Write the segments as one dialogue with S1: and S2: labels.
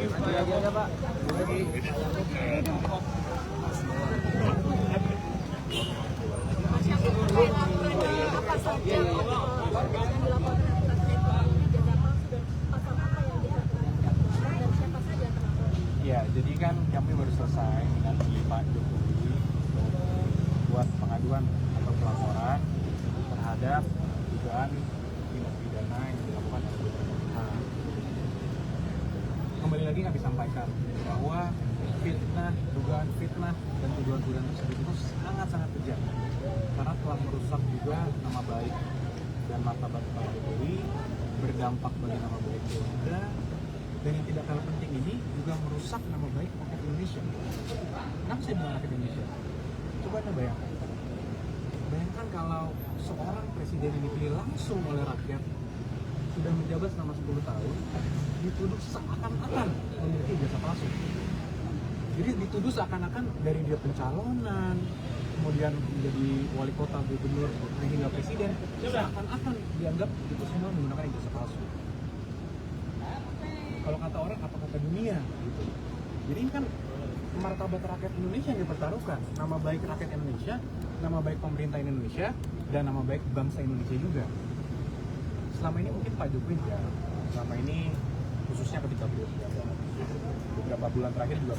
S1: Ada Pak.
S2: Apa saja warga yang dilaporkan terkait ijazah palsu dan pasal apa yang dilaporkan dan siapa saja terlapor?
S3: Ya, jadi kan kami baru selesai dengan Pak Jokowi buat pengaduan atau pelaporan terhadap dugaan tindak pidana yang dilakukan oleh beberapa pihak. Kembali lagi kami sampaikan bahwa fitnah, dugaan fitnah dan tuduhan-tuduhan tersebut itu sangat-sangat kejam karena telah merusak juga nama baik dan martabat Pak Jokowi, berdampak bagi nama baik juga, dan yang tidak kalah penting ini juga merusak nama baik rakyat Indonesia. Kenapa saya bilang rakyat Indonesia? Coba Anda bayangkan. Bayangkan kalau seorang presiden yang dipilih langsung oleh rakyat sudah menjabat selama 10 tahun, dituduh seakan-akan memiliki ijazah palsu. Jadi dituduh seakan-akan dari dia pencalonan, kemudian menjadi wali kota, gubernur, hingga presiden, seakan-akan dianggap itu semua menggunakan ijazah palsu. Kalau kata orang, apa kata dunia gitu. Jadi ini kan martabat rakyat Indonesia yang dipertaruhkan, nama baik rakyat Indonesia, nama baik pemerintah Indonesia, dan nama baik bangsa Indonesia juga. Selama ini mungkin Pak Jokowi ya, selama ini khususnya ketika beliau menjabat, beberapa bulan terakhir juga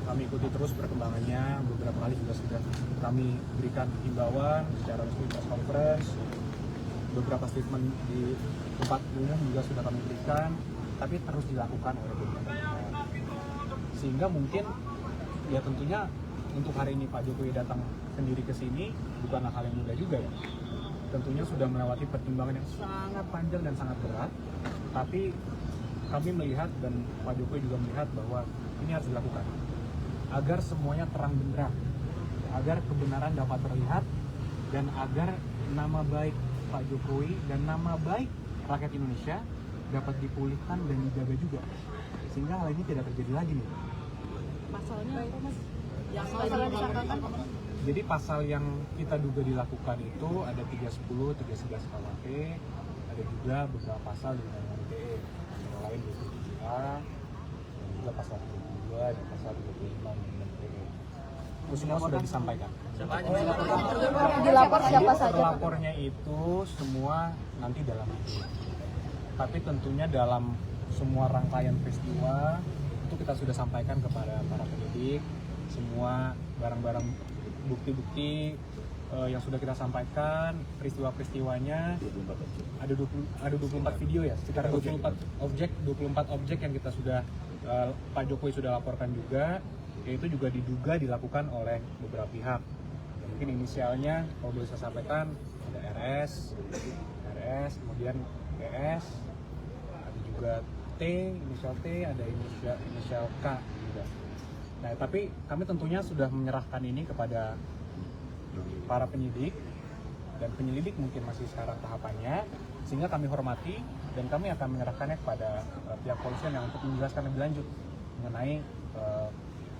S3: kami ikuti terus perkembangannya, beberapa kali juga sudah kami berikan himbauan secara resmi press conference, beberapa statement di tempat umum juga sudah kami berikan, tapi terus dilakukan oleh beberapa pihak. Sehingga mungkin ya tentunya untuk hari ini Pak Jokowi datang sendiri ke sini bukanlah hal yang mudah juga ya. Tentunya sudah melewati pertimbangan yang sangat panjang dan sangat berat, tapi kami melihat dan Pak Jokowi juga melihat bahwa ini harus dilakukan agar semuanya terang benderang, agar kebenaran dapat terlihat, dan agar nama baik Pak Jokowi dan nama baik rakyat Indonesia dapat dipulihkan dan dijaga juga, sehingga hal ini tidak terjadi lagi nih.
S2: Pasalnya apa Mas? Yang masalah disangkakan?
S3: Jadi pasal yang kita duga dilakukan itu ada 310, 311 KUHP, ada juga beberapa pasal di Undang-Undang ITE, yang lain 27A, dan juga pasal 32 dan pasal 25 Undang-Undang ITE. Itu semua sudah disampaikan.
S2: Dilapor siapa saja?
S3: Pelapornya itu semua nanti dalam itu. Tapi tentunya dalam semua rangkaian peristiwa itu kita sudah sampaikan kepada para penyidik semua barang-barang bukti-bukti yang sudah kita sampaikan, peristiwa-peristiwanya ada 24 video ya, sekitar 24 objek yang kita sudah Pak Jokowi sudah laporkan juga, yaitu juga diduga dilakukan oleh beberapa pihak. Mungkin inisialnya kalau boleh saya sampaikan ada RS, kemudian ES, ada juga T, inisial T, ada inisial K juga. Nah, tapi kami tentunya sudah menyerahkan ini kepada para penyidik, dan penyelidik mungkin masih sekarang tahapannya, sehingga kami hormati dan kami akan menyerahkannya kepada pihak polisian yang untuk menjelaskan lebih lanjut mengenai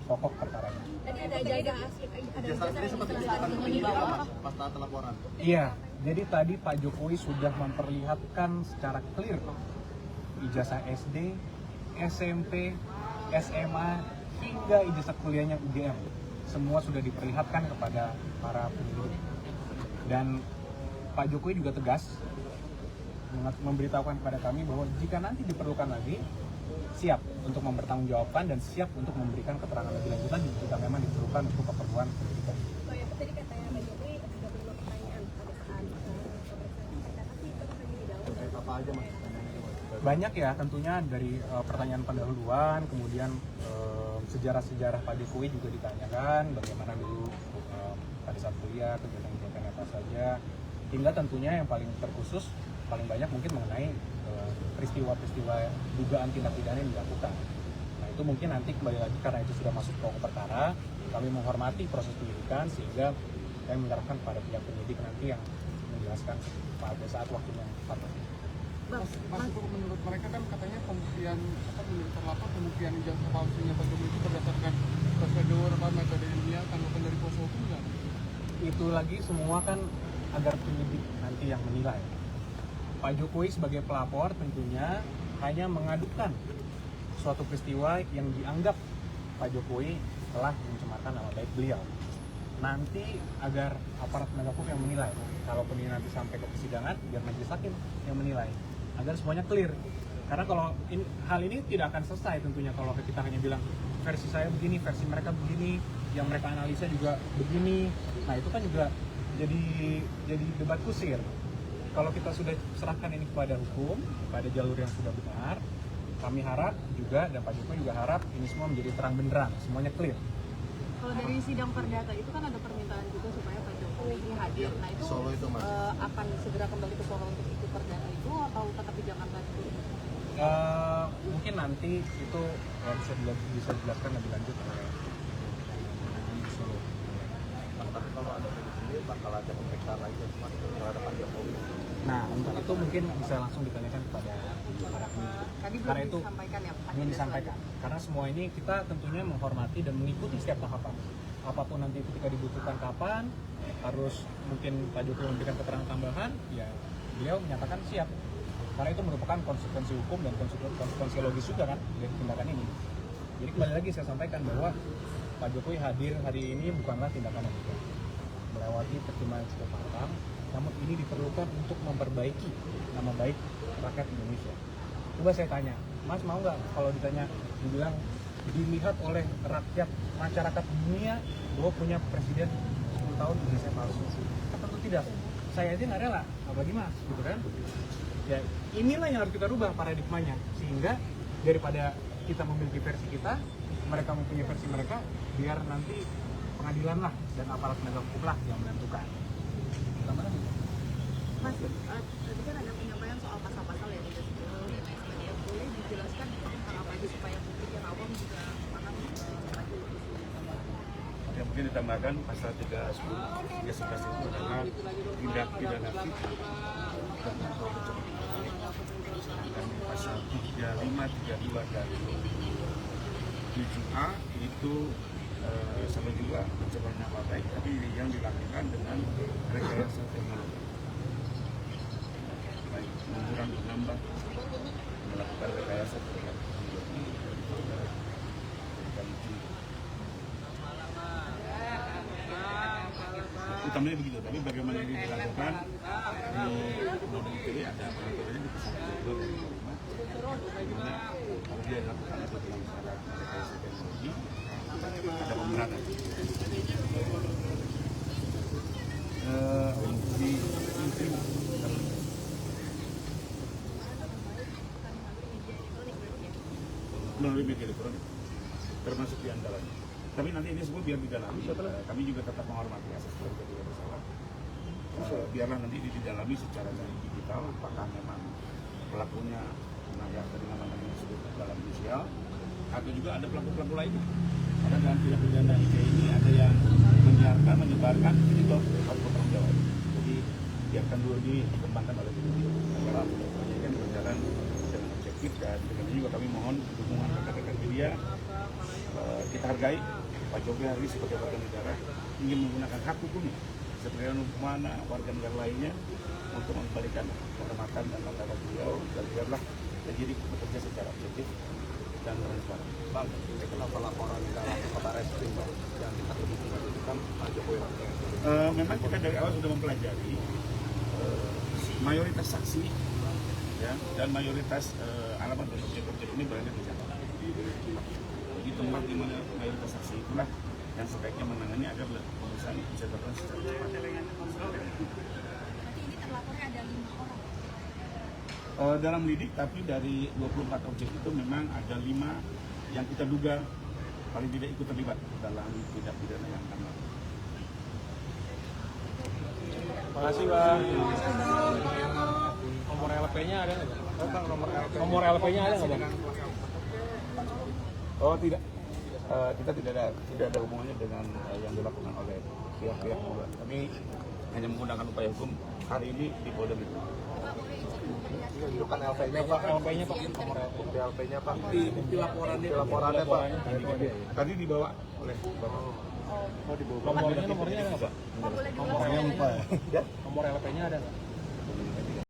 S3: pokok perkaranya.
S2: Tadi ada ijazah
S4: ini sempat diceritakan ke penyidik pas saat laporan.
S3: Iya, jadi tadi Pak Jokowi sudah memperlihatkan secara clear ijazah SD, SMP, SMA, hingga ijazah kuliahnya UGM. Semua sudah diperlihatkan kepada para penyidik. Dan Pak Jokowi juga tegas memberitahukan kepada kami bahwa jika nanti diperlukan lagi, siap untuk mempertanggungjawabkan dan siap untuk memberikan keterangan lebih lanjut lagi jika memang diperlukan untuk keperluan penyidikan.
S2: Oh ya, tadi katanya Pak Jokowi 35 pertanyaan pada saat pemeriksaan, tapi itu akan didalami.
S4: Terkait apa aja Mas?
S3: Banyak ya, tentunya dari pertanyaan pendahuluan, kemudian sejarah-sejarah Pak Jokowi juga ditanyakan, bagaimana dulu pada saat kuliah, kegiatan-kegiatan apa saja, hingga tentunya yang paling terkhusus, paling banyak mungkin mengenai peristiwa-peristiwa dugaan tindak pidana yang dilakukan. Nah itu mungkin nanti kembali lagi karena itu sudah masuk pokok perkara, kami menghormati proses penyidikan sehingga kami menyerahkan pada pihak penyidik nanti yang menjelaskan pada saat waktunya yang tepat.
S4: Mas, menurut mereka kan katanya pembuktian menurut terlapor pembuktian ijazah palsunya Pak Jokowi itu berdasarkan prosedur metode ilmiah, tanggapan dari kuasa hukum nggak?
S3: Itu lagi semua kan agar penyidik nanti yang menilai. Pak Jokowi sebagai pelapor tentunya hanya mengadukan suatu peristiwa yang dianggap Pak Jokowi telah mencemarkan nama baik beliau. Nanti agar aparat penegak hukum yang menilai, kalaupun ini nanti sampai ke persidangan, biar majelis hakim yang menilai, agar semuanya clear. Karena kalau hal ini tidak akan selesai tentunya kalau kita hanya bilang versi saya begini, versi mereka begini, yang mereka analisa juga begini. Nah itu kan juga jadi debat kusir. Kalau kita sudah serahkan ini kepada hukum, kepada jalur yang sudah benar, kami harap juga, dan Pak Jokowi juga harap ini semua menjadi terang benderang, semuanya clear.
S2: Kalau dari sidang perdata itu kan ada permintaan juga supaya Pak Jokowi ini hadir. Nah itu, akan segera kembali ke Solo untuk ikut perdata itu atau tetap di Jakarta dulu?
S3: Mungkin nanti itu bisa dijelaskan lebih lanjut oleh di Solo.
S1: Tapi kalau ada di sini bakal ada pemeriksaan lagi terhadap Pak Jokowi.
S3: Nah, untuk itu mungkin bisa langsung ditanyakan kepada para penyidik.
S2: Tadi
S3: Karena
S2: belum
S3: itu
S2: disampaikan ya Pak?
S3: belum disampaikan. Karena semua ini kita tentunya menghormati dan mengikuti setiap tahapan. Apapun nanti ketika dibutuhkan kapan, harus mungkin Pak Jokowi memberikan keterangan tambahan, ya beliau menyatakan siap. Karena itu merupakan konsekuensi hukum dan konsekuensi logis juga kan dari tindakan ini. Jadi kembali lagi saya sampaikan bahwa Pak Jokowi hadir hari ini bukanlah tindakan yang mudah, melewati pertimbangan yang cukup matang, namun ini diperlukan untuk memperbaiki nama baik rakyat Indonesia. Coba saya tanya, Mas mau nggak kalau dibilang dilihat oleh rakyat masyarakat dunia bahwa punya presiden 10 tahun Indonesia palsu? Tentu tidak. Saya aja nggak rela, apalagi Mas, gitu kan? Ya inilah yang harus kita rubah paradigmanya, sehingga daripada kita memiliki versi kita, mereka mempunyai versi mereka, biar nanti pengadilan lah dan aparat penegak hukum lah yang menentukan.
S2: Mas, tadi kan ada penyampaian soal pasal-pasal yang tidak setuju dan lain sebagainya. Boleh dijelaskan tentang apa aja supaya publik yang awam juga paham lagi lebih
S1: Ya, mungkin ditambahkan pasal 311 itu adalah tindak pidana fitnah dan atau pencemaran. Sedangkan pasal 3532 dan 7A itu sama juga pencemaran nama baik, tapi yang dilakukan dengan rekayasa teknologi. Baik mengurangi menambah melakukan rekayasa teknologi. Utamanya begitu, tapi bagaimana ini dilakukan di Undang-Undang ITE ada peraturannya di pasal 22 dimana kalau dia dilakukan itu dalam syarat rekayasa teknologi ada pemberatan. Di inti melalui media elektronik termasuk di antaranya. Tapi nanti ini semua biar didalami. Kami juga tetap menghormati asas praduga bersalah. Biarlah nanti didalami secara dari digital, apakah memang pelakunya yang tadi namanya disebut dalam inisial, atau juga ada pelaku-pelaku lainnya. Karena dalam tindak pidana ITE ini ada yang menyiarkan, menyebarkan, itu harus bertanggung jawab. Jadi biarkan dulu dikembangkan oleh penyidik. Agar penyidikan berjalan dengan objektif, dan dengan ini juga kami mohon dukungan rekan-rekan media. Kita hargai Pak Jokowi hari ini sebagai warga negara ingin menggunakan hak hukumnya sebagai mana warga negara lainnya untuk memberikan kehormatan dan martabat beliau, dan biarlah penyidik bekerja secara objektif dan transparan.
S5: Bang, kenapa laporan dalam kabar reskrim yang kita temukan itu kan Pak Jokowi?
S1: Memang kita dari awal sudah mempelajari mayoritas saksi ya, dan mayoritas alamat dan objek-objek ini berada di Jakarta. Di tempat di mana mayoritas saksi itulah yang sebaiknya menangani agar pemeriksaan bisa dilakukan secara cepat.
S2: Nanti ini terlapornya ada 5 orang.
S1: Dalam lidik, tapi dari 24 objek itu memang ada 5 yang kita duga paling tidak ikut terlibat dalam tindak pidana yang akan melakukan.
S3: Terima kasih Bang. Nomor LP-nya ada nggak Bang? Nomor LP-nya ada nggak Bang?
S1: Oh tidak, kita tidak ada hubungannya dengan yang dilakukan oleh pihak-pihak luar. Kami hanya menggunakan upaya hukum hari ini di Polda Metro.
S5: Tunjukkan LP-nya Pak.
S3: LP-nya Pak, nomor LP.
S5: LP-nya Pak.
S1: Bukti laporannya
S5: Pak.
S1: tadi dibawa oleh Bapak.
S3: Nomornya ada nggak Pak?
S2: Pak boleh
S3: Nomornya lupa ya.
S5: Ya.
S3: Nomor LP-nya ada nggak?